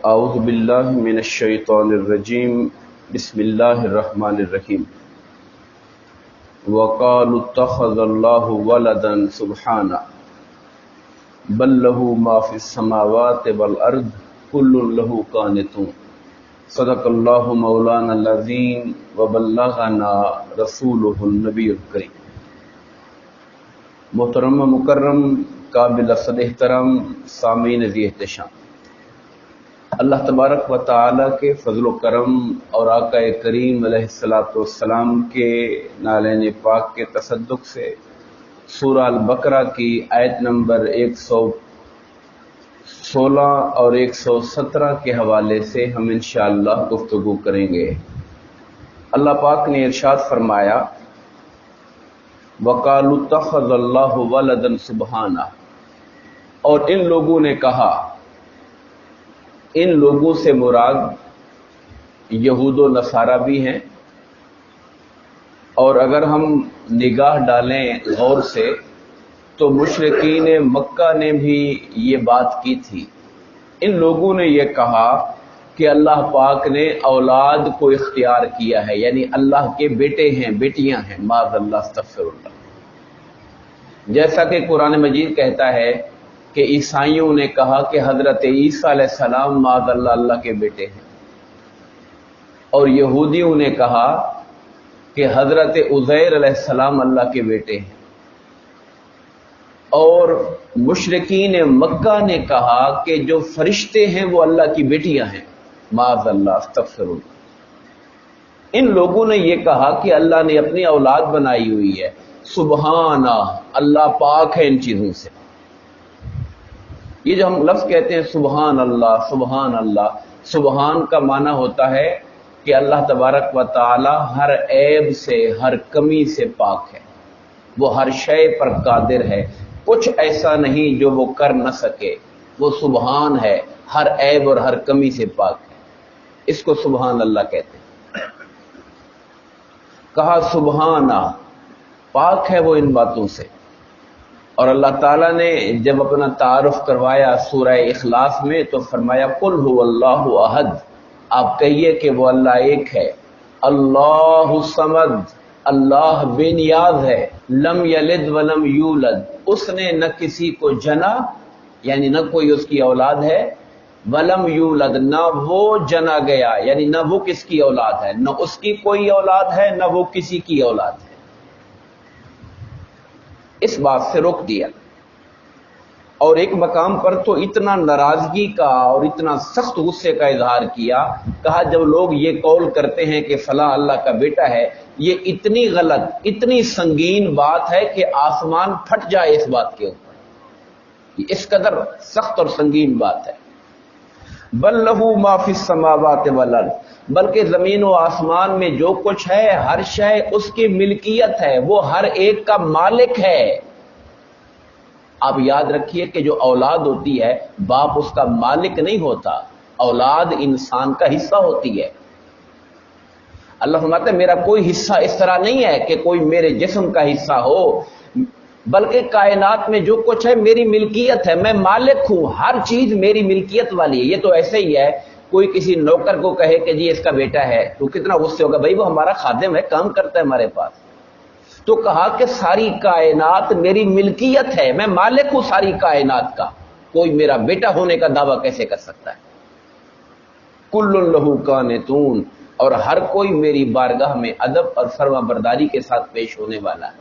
اعوذ باللہ من الشیطان الرجیم بسم اللہ الرحمن الرحیم وقالوا اتخذ اللہ ولدا سبحانہ بل لہ ما فی السماوات والارض کل لہ قانتون صدق اللہ مولانا العظیم وبلغنا رسولہ النبی الکریم۔ محترم مکرم قابل صد احترام سامعین ذی احتشام، اللہ تبارک و تعالیٰ کے فضل و کرم اور آقا کریم علیہ الصلاۃ والسلام کے نالین پاک کے تصدق سے سورہ البقرہ کی آیت نمبر 116 اور 117 کے حوالے سے ہم انشاءاللہ گفتگو کریں گے۔ اللہ پاک نے ارشاد فرمایا وَقَالُوا اتَّخَذَ اللَّهُ وَلَدًا سُبْحَانَهُ، اور ان لوگوں نے کہا، ان لوگوں سے مراد یہود و نصارہ بھی ہیں، اور اگر ہم نگاہ ڈالیں غور سے تو مشرکین مکہ نے بھی یہ بات کی تھی۔ ان لوگوں نے یہ کہا کہ اللہ پاک نے اولاد کو اختیار کیا ہے، یعنی اللہ کے بیٹے ہیں، بیٹیاں ہیں، معاذ اللہ استغفر اللہ۔ جیسا کہ قرآن مجید کہتا ہے کہ عیسائیوں نے کہا کہ حضرت عیسیٰ علیہ السلام معاذ اللہ اللہ کے بیٹے ہیں، اور یہودیوں نے کہا کہ حضرت عزیر علیہ السلام اللہ کے بیٹے ہیں، اور مشرکین مکہ نے کہا کہ جو فرشتے ہیں وہ اللہ کی بیٹیاں ہیں، معاذ اللہ استغفر اللہ۔ ان لوگوں نے یہ کہا کہ اللہ نے اپنی اولاد بنائی ہوئی ہے، سبحانہ، اللہ پاک ہے ان چیزوں سے۔ یہ جو ہم لفظ کہتے ہیں سبحان اللہ، سبحان اللہ، سبحان کا معنی ہوتا ہے کہ اللہ تبارک و تعالی ہر عیب سے، ہر کمی سے پاک ہے، وہ ہر شے پر قادر ہے، کچھ ایسا نہیں جو وہ کر نہ سکے، وہ سبحان ہے، ہر عیب اور ہر کمی سے پاک ہے، اس کو سبحان اللہ کہتے ہیں۔ کہا سبحانہ، پاک ہے وہ ان باتوں سے۔ اور اللہ تعالیٰ نے جب اپنا تعارف کروایا سورہ اخلاص میں تو فرمایا قل هو اللہ احد، آپ کہیے کہ وہ اللہ ایک ہے، اللہ الصمد، اللہ بے نیاز ہے، لم یلد ولم یولد، اس نے نہ کسی کو جنا، یعنی نہ کوئی اس کی اولاد ہے، ولم یولد، نہ وہ جنا گیا، یعنی نہ وہ کس کی اولاد ہے، نہ اس کی کوئی اولاد ہے، نہ وہ کسی کی اولاد ہے۔ اس بات سے روک دیا، اور ایک مقام پر تو اتنا ناراضگی کا اور اتنا سخت غصے کا اظہار کیا، کہا جب لوگ یہ قول کرتے ہیں کہ فلاں اللہ کا بیٹا ہے، یہ اتنی غلط، اتنی سنگین بات ہے کہ آسمان پھٹ جائے اس بات کے اوپر، یہ اس قدر سخت اور سنگین بات ہے۔ بل لہ ما فی السماوات والارض، بلکہ زمین و آسمان میں جو کچھ ہے ہر شے اس کی ملکیت ہے، وہ ہر ایک کا مالک ہے۔ آپ یاد رکھیے کہ جو اولاد ہوتی ہے باپ اس کا مالک نہیں ہوتا، اولاد انسان کا حصہ ہوتی ہے۔ اللہ فرماتا ہے میرا کوئی حصہ اس طرح نہیں ہے کہ کوئی میرے جسم کا حصہ ہو، بلکہ کائنات میں جو کچھ ہے میری ملکیت ہے، میں مالک ہوں، ہر چیز میری ملکیت والی ہے۔ یہ تو ایسے ہی ہے کوئی کسی نوکر کو کہے کہ جی اس کا بیٹا ہے تو کتنا غصے ہوگا، بھائی وہ ہمارا خادم ہے، کام کرتا ہے ہمارے پاس۔ تو کہا کہ ساری کائنات میری ملکیت ہے، میں مالک ہوں ساری کائنات کا، کوئی میرا بیٹا ہونے کا دعویٰ کیسے کر سکتا ہے؟ کل لہ قانتون، اور ہر کوئی میری بارگاہ میں ادب اور فرما برداری کے ساتھ پیش ہونے والا ہے۔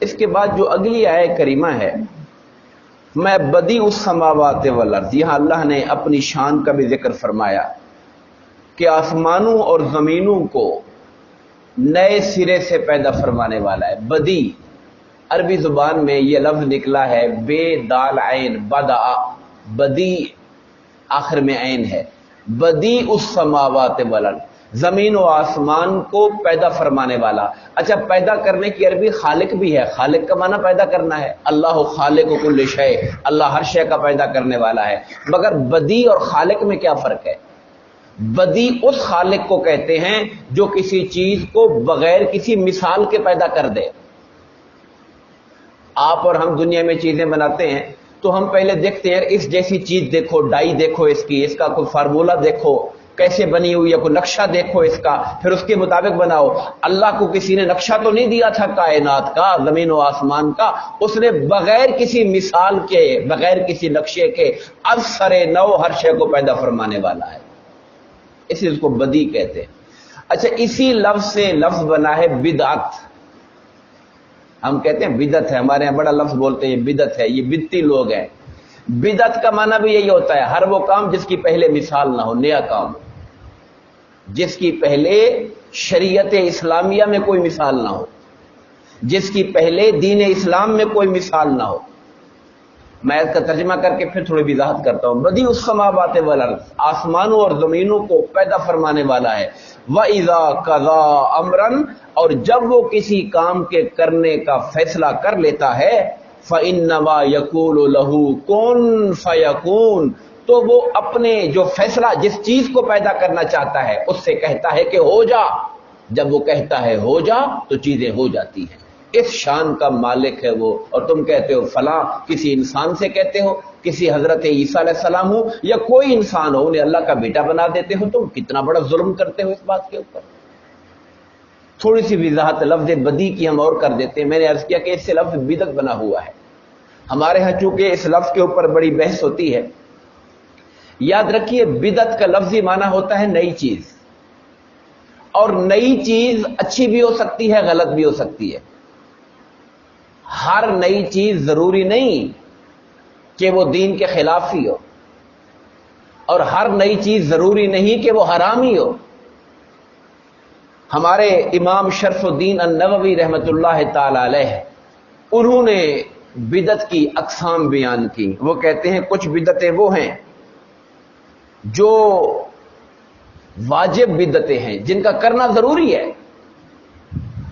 اس کے بعد جو اگلی آیت کریمہ ہے، میں بدیع السماوات والارض، یہاں اللہ نے اپنی شان کا بھی ذکر فرمایا کہ آسمانوں اور زمینوں کو نئے سرے سے پیدا فرمانے والا ہے۔ بدیع، عربی زبان میں یہ لفظ نکلا ہے بے دال عین، بدع، بدیع آخر میں عین ہے، بدیع السماوات والارض، زمین و آسمان کو پیدا فرمانے والا۔ اچھا، پیدا کرنے کی عربی خالق بھی ہے، خالق کا معنی پیدا کرنا ہے، اللہ خالق کل شیء، اللہ ہر شے کا پیدا کرنے والا ہے۔ مگر بدیع اور خالق میں کیا فرق ہے؟ بدیع اس خالق کو کہتے ہیں جو کسی چیز کو بغیر کسی مثال کے پیدا کر دے۔ آپ اور ہم دنیا میں چیزیں بناتے ہیں تو ہم پہلے دیکھتے ہیں اس جیسی چیز دیکھو، ڈائی دیکھو اس کی، اس کا کوئی فارمولا دیکھو کیسے بنی ہوئی ہے، کوئی نقشہ دیکھو اس کا، پھر اس کے مطابق بناؤ۔ اللہ کو کسی نے نقشہ تو نہیں دیا تھا کائنات کا، زمین و آسمان کا، اس نے بغیر کسی مثال کے، بغیر کسی نقشے کے از سر نو ہر شے کو پیدا فرمانے والا ہے، اس لیے اس کو بدی کہتے ہیں۔ اچھا، اسی لفظ سے لفظ بنا ہے بدعت۔ ہم کہتے ہیں بدعت ہے، ہمارے یہاں بڑا لفظ بولتے ہیں یہ بدعت ہے، یہ بدتی لوگ ہیں۔ بدعت کا معنی بھی یہی ہوتا ہے ہر وہ کام جس کی پہلے مثال نہ ہو، نیا کام جس کی پہلے شریعت اسلامیہ میں کوئی مثال نہ ہو، جس کی پہلے دین اسلام میں کوئی مثال نہ ہو۔ میں اس کا ترجمہ کر کے پھر تھوڑی وضاحت کرتا ہوں۔ بدیع السماوات والارض، آسمانوں اور زمینوں کو پیدا فرمانے والا ہے۔ وَإِذَا قَضَىٰ أَمْرًا، اور جب وہ کسی کام کے کرنے کا فیصلہ کر لیتا ہے، فَإِنَّمَا يَقُولُ لَهُ كُن فَيَكُونُ، تو وہ اپنے جو فیصلہ جس چیز کو پیدا کرنا چاہتا ہے اس سے کہتا ہے کہ ہو جا۔ جب وہ کہتا ہے ہو جا تو چیزیں ہو جاتی ہیں۔ اس شان کا مالک ہے وہ، اور تم کہتے ہو فلاں، کسی انسان سے کہتے ہو، کسی حضرت عیسیٰ علیہ السلام ہو یا کوئی انسان ہو، انہیں اللہ کا بیٹا بنا دیتے ہو، تم کتنا بڑا ظلم کرتے ہو اس بات کے اوپر۔ تھوڑی سی وضاحت لفظ بدی کی ہم اور کر دیتے ہیں۔ میں نے عرض کیا کہ اس سے لفظ بدعت بنا ہوا ہے۔ ہمارے ہاں چونکہ اس لفظ کے اوپر بڑی بحث ہوتی ہے، یاد رکھیے بدعت کا لفظی معنی ہوتا ہے نئی چیز، اور نئی چیز اچھی بھی ہو سکتی ہے، غلط بھی ہو سکتی ہے۔ ہر نئی چیز ضروری نہیں کہ وہ دین کے خلاف ہی ہو، اور ہر نئی چیز ضروری نہیں کہ وہ حرام ہی ہو۔ ہمارے امام شرف الدین النووی رحمۃ اللہ تعالی علیہ، انہوں نے بدعت کی اقسام بیان کی۔ وہ کہتے ہیں کچھ بدعتیں وہ ہیں جو واجب بدعتیں ہیں، جن کا کرنا ضروری ہے۔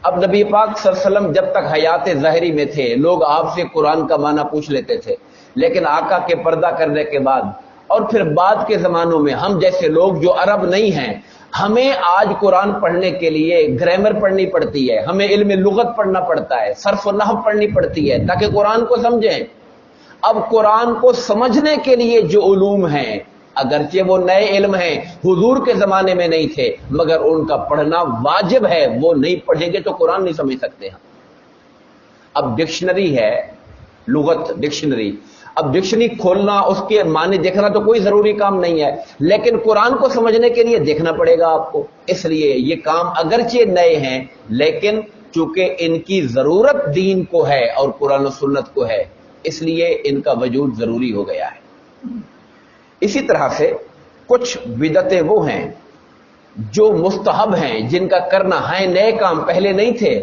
اب نبی پاک صلی اللہ علیہ وسلم جب تک حیات ظاہری میں تھے، لوگ آپ سے قرآن کا معنی پوچھ لیتے تھے، لیکن آقا کے پردہ کرنے کے بعد اور پھر بعد کے زمانوں میں ہم جیسے لوگ جو عرب نہیں ہیں، ہمیں آج قرآن پڑھنے کے لیے گرامر پڑھنی پڑتی ہے، ہمیں علم لغت پڑھنا پڑتا ہے، صرف و نحو پڑھنی پڑتی ہے تاکہ قرآن کو سمجھیں۔ اب قرآن کو سمجھنے کے لیے جو علوم ہیں، اگرچہ وہ نئے علم ہیں، حضور کے زمانے میں نہیں تھے، مگر ان کا پڑھنا واجب ہے۔ وہ نہیں پڑھیں گے تو قرآن نہیں سمجھ سکتے ہم۔ اب ڈکشنری ہے، لغت ڈکشنری، اب ڈکشنری کھولنا، اس کے معنی دیکھنا تو کوئی ضروری کام نہیں ہے، لیکن قرآن کو سمجھنے کے لیے دیکھنا پڑے گا آپ کو۔ اس لیے یہ کام اگرچہ نئے ہیں، لیکن چونکہ ان کی ضرورت دین کو ہے اور قرآن و سنت کو ہے، اس لیے ان کا وجود ضروری ہو گیا ہے۔ اسی طرح سے کچھ بدعتیں وہ ہیں جو مستحب ہیں، جن کا کرنا ہے، نئے کام پہلے نہیں تھے،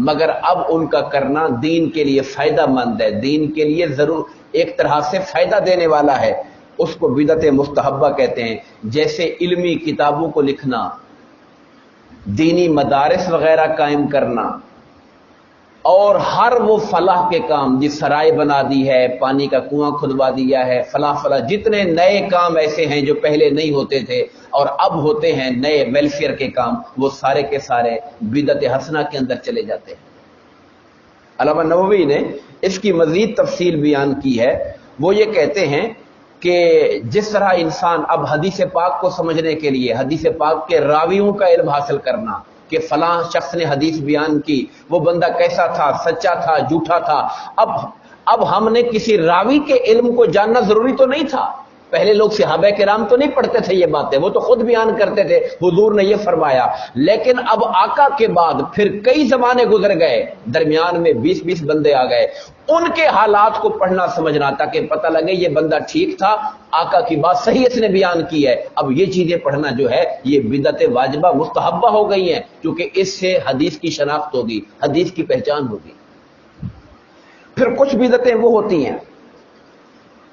مگر اب ان کا کرنا دین کے لیے فائدہ مند ہے، دین کے لیے ضرور ایک طرح سے فائدہ دینے والا ہے، اس کو بدعت مستحبہ کہتے ہیں۔ جیسے علمی کتابوں کو لکھنا، دینی مدارس وغیرہ قائم کرنا، اور ہر وہ فلاح کے کام، جس سرائے بنا دی ہے، پانی کا کنواں کھدوا دیا ہے، فلاح فلاح، جتنے نئے کام ایسے ہیں جو پہلے نہیں ہوتے تھے اور اب ہوتے ہیں، نئے ویلفیئر کے کام، وہ سارے کے سارے بدعت حسنہ کے اندر چلے جاتے ہیں۔ علامہ نووی نے اس کی مزید تفصیل بیان کی ہے۔ وہ یہ کہتے ہیں کہ جس طرح انسان اب حدیث پاک کو سمجھنے کے لیے حدیث پاک کے راویوں کا علم حاصل کرنا، کہ فلاں شخص نے حدیث بیان کی، وہ بندہ کیسا تھا، سچا تھا، جھوٹا تھا، اب ہم نے کسی راوی کے علم کو جاننا ضروری تو نہیں تھا۔ پہلے لوگ صحابہ کرام تو نہیں پڑھتے تھے یہ باتیں، وہ تو خود بیان کرتے تھے، حضور نے یہ فرمایا، لیکن اب آقا کے بعد پھر کئی زمانے گزر گئے، درمیان میں 20 بندے آ گئے، ان کے حالات کو پڑھنا سمجھنا تاکہ پتہ لگے یہ بندہ ٹھیک تھا، آقا کی بات صحیح اس نے بیان کی ہے۔ اب یہ چیزیں پڑھنا جو ہے یہ بدعت واجبہ مستحبہ ہو گئی ہیں، کیونکہ اس سے حدیث کی شناخت ہوگی، حدیث کی پہچان ہوگی۔ پھر کچھ بدعتیں وہ ہوتی ہیں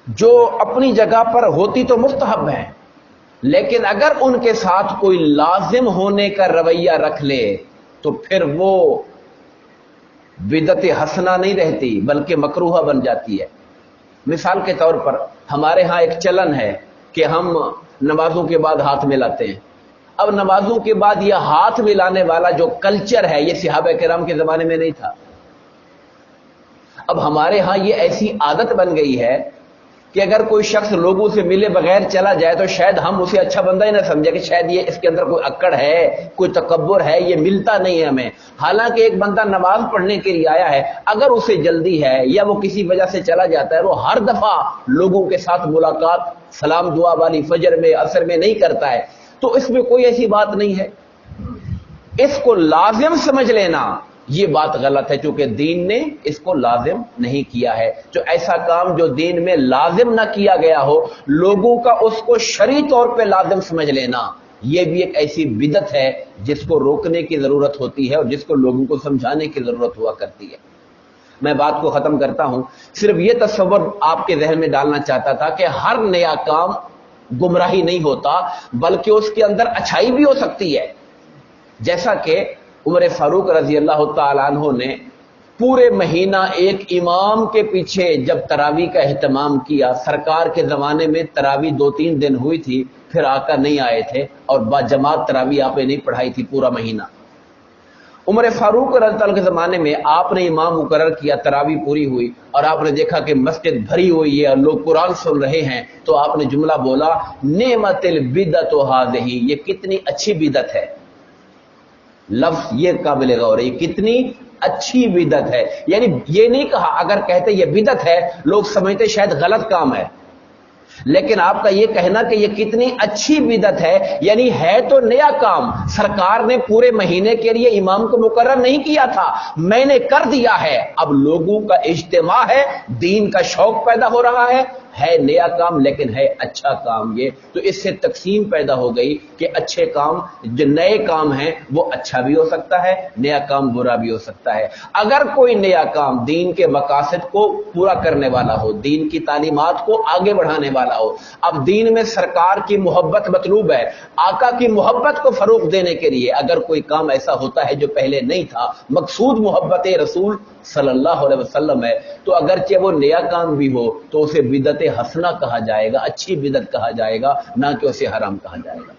جو اپنی جگہ پر ہوتی تو مستحب ہیں، لیکن اگر ان کے ساتھ کوئی لازم ہونے کا رویہ رکھ لے تو پھر وہ بدعت حسنہ نہیں رہتی بلکہ مکروہہ بن جاتی ہے۔ مثال کے طور پر ہمارے ہاں ایک چلن ہے کہ ہم نمازوں کے بعد ہاتھ ملاتے ہیں۔ اب نمازوں کے بعد یہ ہاتھ ملانے والا جو کلچر ہے، یہ صحابہ کرام کے زمانے میں نہیں تھا۔ اب ہمارے ہاں یہ ایسی عادت بن گئی ہے کہ اگر کوئی شخص لوگوں سے ملے بغیر چلا جائے تو شاید ہم اسے اچھا بندہ ہی نہ سمجھے کہ شاید یہ اس کے اندر کوئی اکڑ ہے، کوئی تکبر ہے، یہ ملتا نہیں ہے ہمیں۔ حالانکہ ایک بندہ نماز پڑھنے کے لیے آیا ہے، اگر اسے جلدی ہے یا وہ کسی وجہ سے چلا جاتا ہے، وہ ہر دفعہ لوگوں کے ساتھ ملاقات سلام دعا والی فجر میں عصر میں نہیں کرتا ہے، تو اس میں کوئی ایسی بات نہیں ہے۔ اس کو لازم سمجھ لینا یہ بات غلط ہے، چونکہ دین نے اس کو لازم نہیں کیا ہے۔ جو ایسا کام جو دین میں لازم نہ کیا گیا ہو، لوگوں کا اس کو شرعی طور پہ لازم سمجھ لینا، یہ بھی ایک ایسی بدعت ہے جس کو روکنے کی ضرورت ہوتی ہے اور جس کو لوگوں کو سمجھانے کی ضرورت ہوا کرتی ہے۔ میں بات کو ختم کرتا ہوں، صرف یہ تصور آپ کے ذہن میں ڈالنا چاہتا تھا کہ ہر نیا کام گمراہی نہیں ہوتا، بلکہ اس کے اندر اچھائی بھی ہو سکتی ہے۔ جیسا کہ عمر فاروق رضی اللہ تعالیٰ عنہ نے پورے مہینہ ایک امام کے پیچھے جب تراویح کا اہتمام کیا، سرکار کے زمانے میں تراویح 2-3 دن ہوئی تھی، پھر آقا نہیں آئے تھے اور باجماعت تراویح آپ نے نہیں پڑھائی تھی پورا مہینہ۔ عمر فاروق رضی اللہ کے زمانے میں آپ نے امام مقرر کیا، تراویح پوری ہوئی اور آپ نے دیکھا کہ مسجد بھری ہوئی ہے اور لوگ قرآن سن رہے ہیں، تو آپ نے جملہ بولا، نعمت البدعۃ ھذہ، یہ کتنی اچھی بدعت ہے۔ لفظ یہ قابل غور ہے، یہ کتنی اچھی بدعت ہے۔ یعنی یہ نہیں کہا، اگر کہتے یہ بدعت ہے لوگ سمجھتے شاید غلط کام ہے، لیکن آپ کا یہ کہنا کہ یہ کتنی اچھی بدعت ہے، یعنی ہے تو نیا کام، سرکار نے پورے مہینے کے لیے امام کو مقرر نہیں کیا تھا، میں نے کر دیا ہے، اب لوگوں کا اجتماع ہے، دین کا شوق پیدا ہو رہا ہے نیا کام لیکن ہے اچھا کام۔ یہ تو اس سے تقسیم پیدا ہو گئی کہ اچھے کام جو نئے کام ہیں وہ اچھا بھی ہو سکتا ہے، نیا کام برا بھی ہو سکتا ہے۔ اگر کوئی نیا کام دین کے مقاصد کو پورا کرنے والا ہو، دین کی تعلیمات کو آگے بڑھانے والا ہو، اب دین میں سرکار کی محبت مطلوب ہے، آقا کی محبت کو فروغ دینے کے لیے اگر کوئی کام ایسا ہوتا ہے جو پہلے نہیں تھا، مقصود محبت رسول صلی اللہ علیہ وسلم ہے، تو اگرچہ وہ نیا کام بھی ہو تو اسے بدعت حسنہ کہا جائے گا، اچھی بدعت کہا جائے گا، نہ کہ اسے حرام کہا جائے گا۔